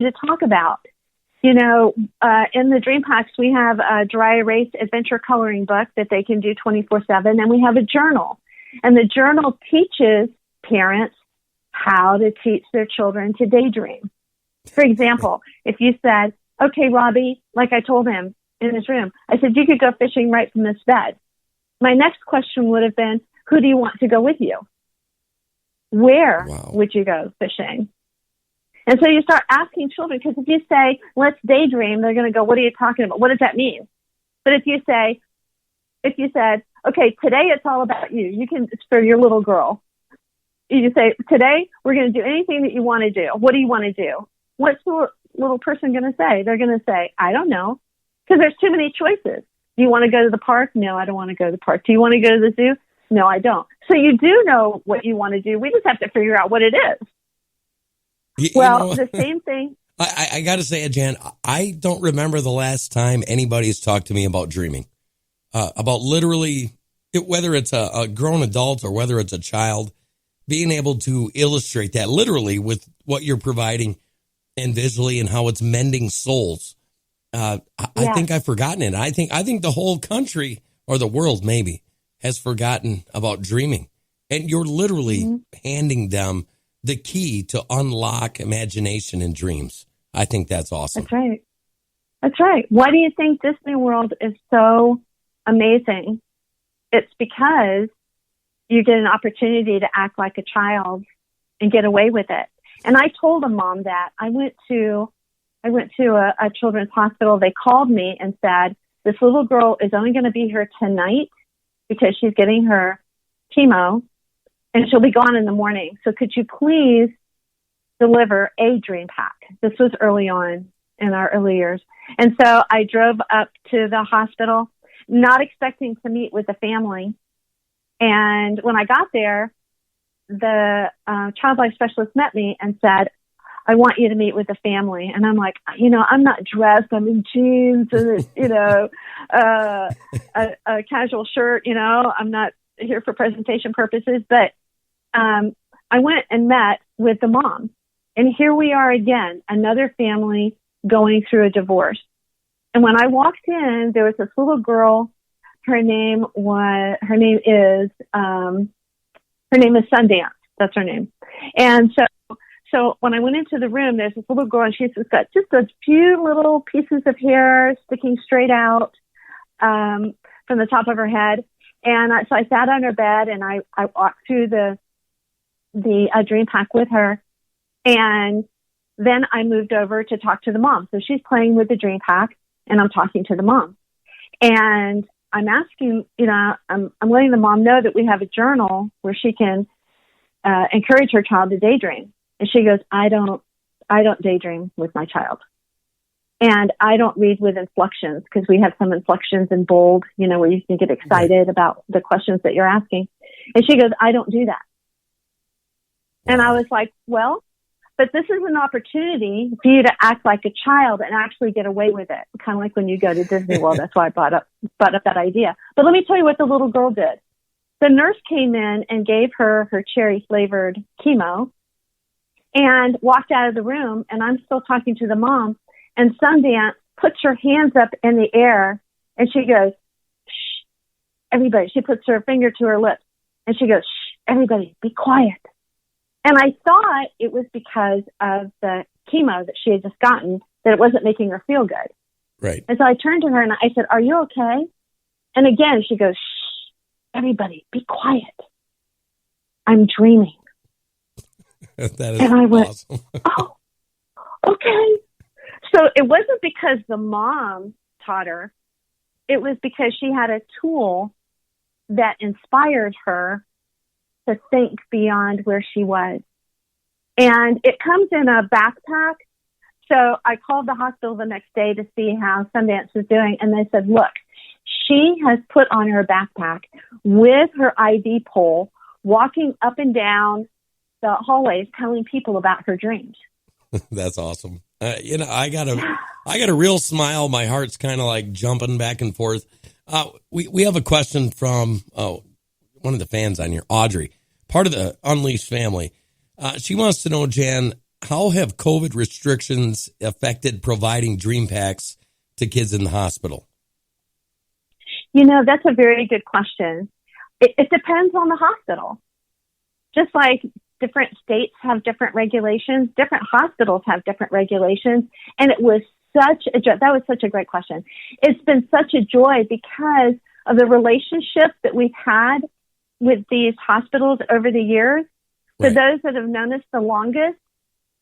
to talk about. In the Dream Packs, we have a dry erase adventure coloring book that they can do 24/7, and we have a journal. And the journal teaches parents how to teach their children to daydream. For example, if you said, okay, Robbie, like I told him in his room, I said, you could go fishing right from this bed. My next question would have been, who do you want to go with you? Where would you go fishing? And so you start asking children, because if you say, let's daydream, they're going to go, what are you talking about? What does that mean? But if you said, okay, today it's all about you. It's for your little girl. You say, today we're going to do anything that you want to do. What do you want to do? What's the little person going to say? They're going to say, I don't know, because there's too many choices. Do you want to go to the park? No, I don't want to go to the park. Do you want to go to the zoo? No, I don't. So you do know what you want to do. We just have to figure out what it is. The same thing. I got to say, Jan, I don't remember the last time anybody's talked to me about dreaming, about literally, whether it's a grown adult or whether it's a child, being able to illustrate that literally with what you're providing and visually and how it's mending souls. I think I've forgotten it. I think the whole country or the world maybe has forgotten about dreaming, and you're literally handing them the key to unlock imagination and dreams. I think that's awesome. That's right. Why do you think Disney World is so amazing? It's because you get an opportunity to act like a child and get away with it. And I told a mom that. I went to a children's hospital. They called me and said, this little girl is only going to be here tonight because she's getting her chemo, and she'll be gone in the morning. So could you please deliver a dream pack? This was early on in our early years. And so I drove up to the hospital, not expecting to meet with the family. And when I got there, the child life specialist met me and said, I want you to meet with the family. And I'm like, I'm not dressed. I'm in jeans and, a casual shirt. I'm not here for presentation purposes. But I went and met with the mom. And here we are again, another family going through a divorce. And when I walked in, there was this little girl. Her name is Sundance. That's her name. And so when I went into the room, there's this little girl, and she's got just those few little pieces of hair sticking straight out from the top of her head. And so I sat on her bed, and I walked through the dream pack with her. And then I moved over to talk to the mom. So she's playing with the dream pack, and I'm talking to the mom. And I'm asking, I'm letting the mom know that we have a journal where she can encourage her child to daydream. And she goes, I don't daydream with my child. And I don't read with inflections, because we have some inflections in bold, where you can get excited about the questions that you're asking. And she goes, I don't do that. And I was like, well, but this is an opportunity for you to act like a child and actually get away with it. Kind of like when you go to Disney World. That's why I brought up that idea. But let me tell you what the little girl did. The nurse came in and gave her cherry flavored chemo and walked out of the room. And I'm still talking to the mom, and Sundance puts her hands up in the air and she goes, shh, everybody. She puts her finger to her lips and she goes, shh, everybody, be quiet. And I thought it was because of the chemo that she had just gotten, that it wasn't making her feel good. Right. And so I turned to her and I said, are you okay? And again, she goes, shh, everybody, be quiet. I'm dreaming. That is and I went, awesome. oh, okay. So it wasn't because the mom taught her. It was because she had a tool that inspired her to think beyond where she was. And it comes in a backpack. So I called the hospital the next day to see how Sundance was doing. And they said, look, she has put on her backpack with her ID pole, walking up and down the hallways telling people about her dreams. That's awesome. I got a real smile. My heart's kind of like jumping back and forth. We have a question from one of the fans on here, Audrey, part of the Unleashed family. She wants to know, Jan, how have COVID restrictions affected providing dream packs to kids in the hospital? That's a very good question. It depends on the hospital. Just like different states have different regulations, different hospitals have different regulations. And it was that was such a great question. It's been such a joy because of the relationship that we've had with these hospitals over the years. For those that have known us the longest,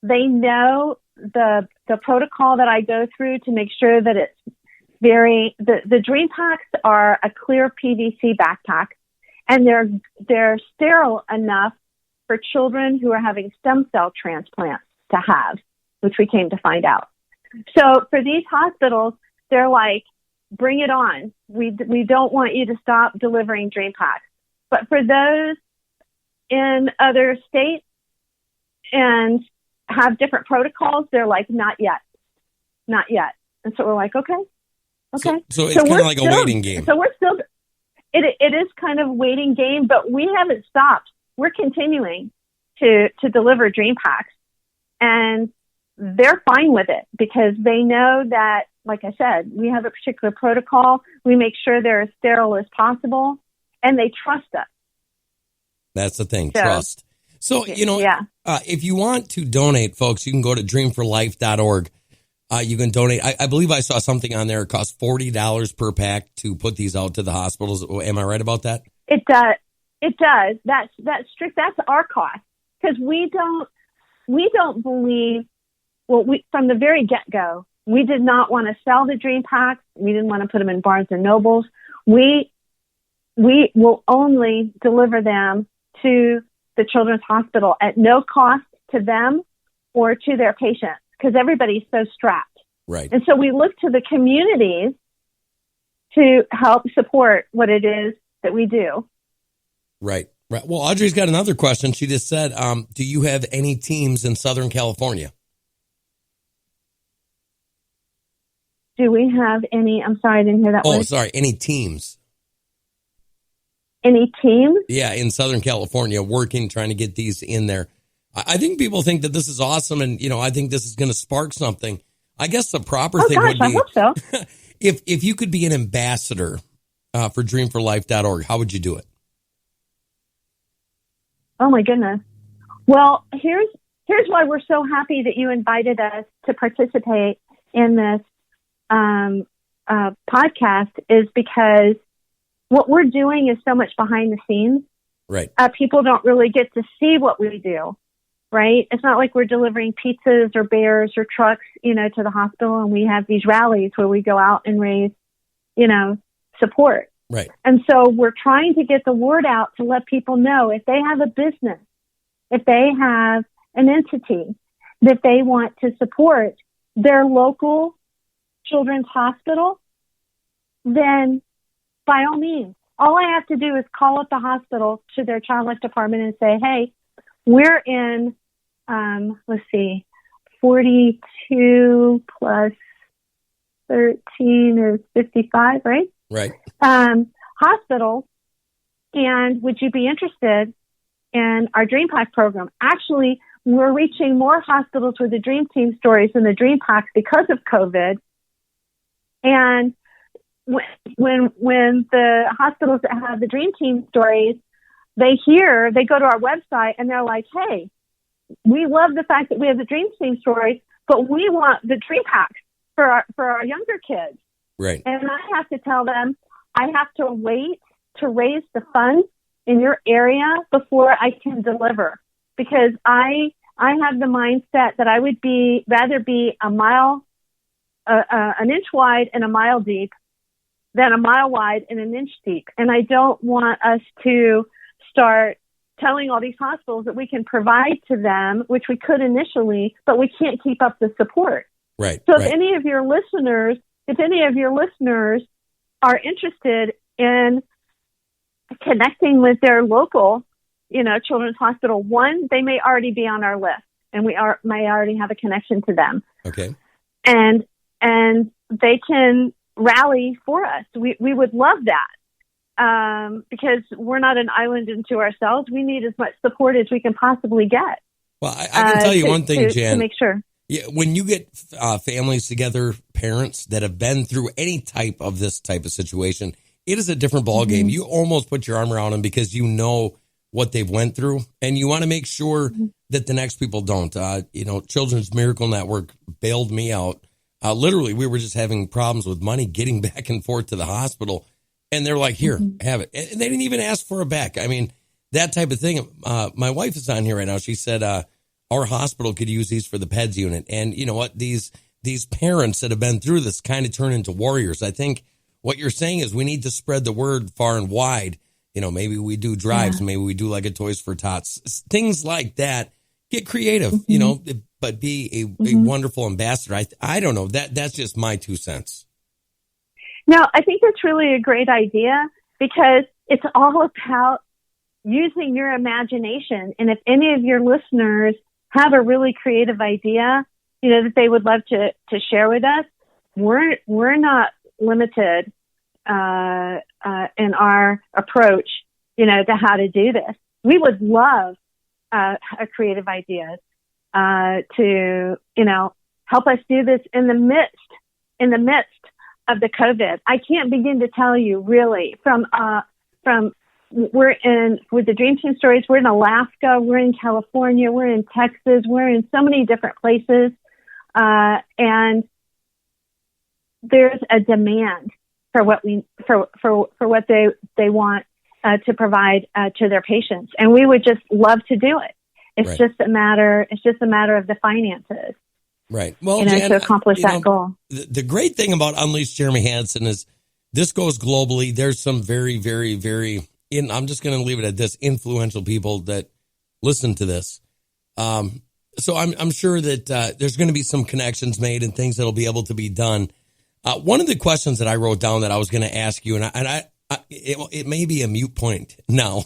they know the protocol that I go through to make sure that it's the dream packs are a clear PVC backpack, and they're sterile enough for children who are having stem cell transplants to have, which we came to find out. So for these hospitals, they're like, bring it on. We don't want you to stop delivering dream packs. But for those in other states and have different protocols, they're like, not yet. And so we're like, okay. So it's kind of like a waiting game. So we're still, it is kind of a waiting game, but we haven't stopped. We're continuing to deliver dream packs, and they're fine with it because they know that, like I said, we have a particular protocol. We make sure they're as sterile as possible, and they trust us. That's the thing, trust. So, if you want to donate, folks, you can go to dreamforlife.org. You can donate. I believe I saw something on there. It costs $40 per pack to put these out to the hospitals. Am I right about that? It does. It does. That's strict. That's our cost because we don't believe. Well, from the very get-go, we did not want to sell the dream packs. We didn't want to put them in Barnes and Nobles. We will only deliver them to the Children's Hospital at no cost to them or to their patients because everybody's so strapped. Right. And so we look to the communities to help support what it is that we do. Right. Well, Audrey's got another question. She just said, do you have any teams in Southern California? Do we have any? I'm sorry, I didn't hear that word. Oh, sorry. Any teams? Any teams? Yeah, in Southern California, trying to get these in there. I think people think that this is awesome, and I think this is going to spark something. I guess the proper thing would be, I hope so. if you could be an ambassador for dreamforlife.org, how would you do it? Oh my goodness. Well, here's why we're so happy that you invited us to participate in this podcast is because what we're doing is so much behind the scenes. Right. People don't really get to see what we do, right? It's not like we're delivering pizzas or bears or trucks, to the hospital, and we have these rallies where we go out and raise, support. Right. And so we're trying to get the word out to let people know if they have a business, if they have an entity that they want to support their local children's hospital, then by all means, all I have to do is call up the hospital to their child life department and say, hey, we're in, 42 plus 13 is 55, right? Right. Hospital. And would you be interested in our Dream Pack program? Actually, we're reaching more hospitals with the Dream Team stories than the Dream Packs because of COVID. And when the hospitals that have the Dream Team stories, they go to our website and they're like, hey, we love the fact that we have the Dream Team stories, but we want the Dream Packs for our younger kids. Right. And I have to tell them, I have to wait to raise the funds in your area before I can deliver, because I have the mindset that I would rather be a mile, an inch wide and a mile deep than a mile wide and an inch deep. And I don't want us to start telling all these hospitals that we can provide to them, which we could initially, but we can't keep up the support. Right. So if any of your listeners are interested in connecting with their local, children's hospital, one, they may already be on our list and may already have a connection to them. Okay. And they can rally for us. We would love that. Because we're not an island unto ourselves. We need as much support as we can possibly get. Well, I can tell you one thing, Jan. To make sure. Yeah, when you get families together, parents that have been through any type of this type of situation, it is a different ballgame. You almost put your arm around them because you know what they've went through, and you want to make sure that the next people don't. Children's Miracle Network bailed me out. Literally, we were just having problems with money getting back and forth to the hospital, and they're like, here, have it. And they didn't even ask for it back. I mean, that type of thing. My wife is on here right now. She said, our hospital could use these for the PEDS unit. And you know what? These parents that have been through this kind of turn into warriors. I think what you're saying is we need to spread the word far and wide. Maybe we do drives, maybe we do like a Toys for Tots, things like that. Get creative, but be a wonderful ambassador. I don't know. That's just my 2 cents. No, I think that's really a great idea because it's all about using your imagination. And if any of your listeners have a really creative idea, that they would love to share with us, we're not limited in our approach, to how to do this. We would love a creative ideas to help us do this in the midst of the COVID. I can't begin to tell you really from we're in with the Dream Team Stories. We're in Alaska. We're in California. We're in Texas. We're in so many different places, and there's a demand for what what they want to provide to their patients, and we would just love to do it. It's just a matter of the finances, right? Well, Jan, to accomplish that goal. The great thing about Unleash Jeremy Hanson is this goes globally. There's some very, very, very. I'm just going to leave it at this, influential people that listen to this. So I'm sure that there's going to be some connections made and things that'll be able to be done. One of the questions that I wrote down that I was going to ask you, it may be a moot point now,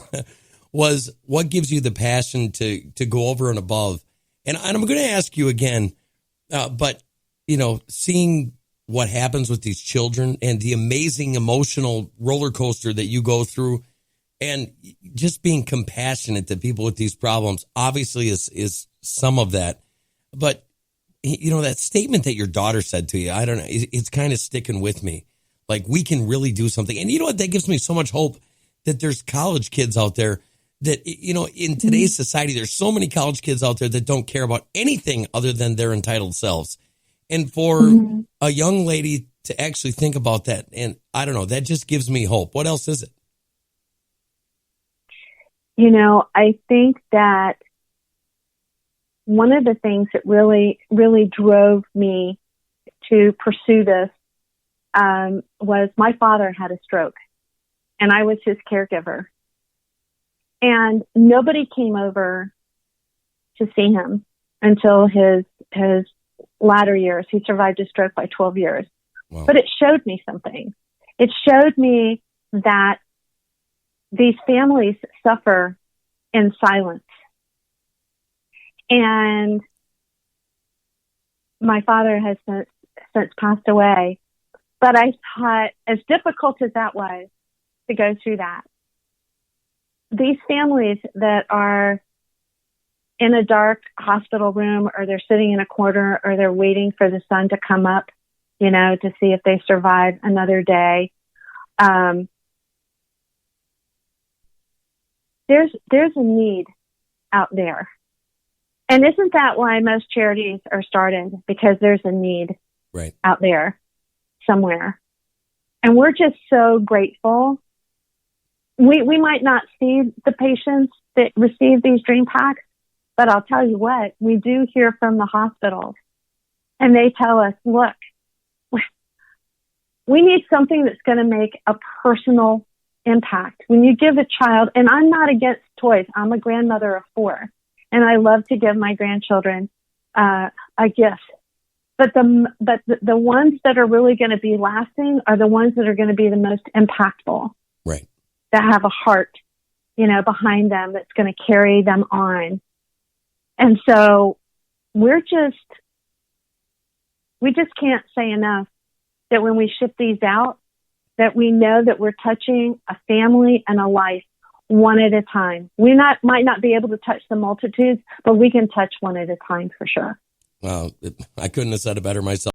was what gives you the passion to go over and above? And I'm going to ask you again, but seeing what happens with these children and the amazing emotional roller coaster that you go through, and just being compassionate to people with these problems obviously is some of that. But, that statement that your daughter said to you, I don't know, it's kind of sticking with me. Like, we can really do something. And you know what? That gives me so much hope that there's college kids out there that, in today's society, there's so many college kids out there that don't care about anything other than their entitled selves. And for a young lady to actually think about that, and I don't know, that just gives me hope. What else is it? I think that one of the things that really, really drove me to pursue this was my father had a stroke, and I was his caregiver. And nobody came over to see him until his latter years. He survived a stroke by 12 years. Wow. But it showed me something. It showed me that these families suffer in silence. And my father has since passed away. But I thought, as difficult as that was to go through that, these families that are in a dark hospital room, or they're sitting in a corner, or they're waiting for the sun to come up, to see if they survive another day. There's a need out there. And isn't that why most charities are started? Because there's a need out there somewhere. And we're just so grateful. We might not see the patients that receive these dream packs, but I'll tell you what, we do hear from the hospitals. And they tell us, look, we need something that's going to make a personal impact. When you give a child, and I'm not against toys. I'm a grandmother of 4, and I love to give my grandchildren a gift. But the ones that are really going to be lasting are the ones that are going to be the most impactful. Right. That have a heart, behind them that's going to carry them on. And so we just can't say enough that when we ship these out, that we know that we're touching a family and a life, one at a time. Might not be able to touch the multitudes, but we can touch one at a time for sure. Well, I couldn't have said it better myself.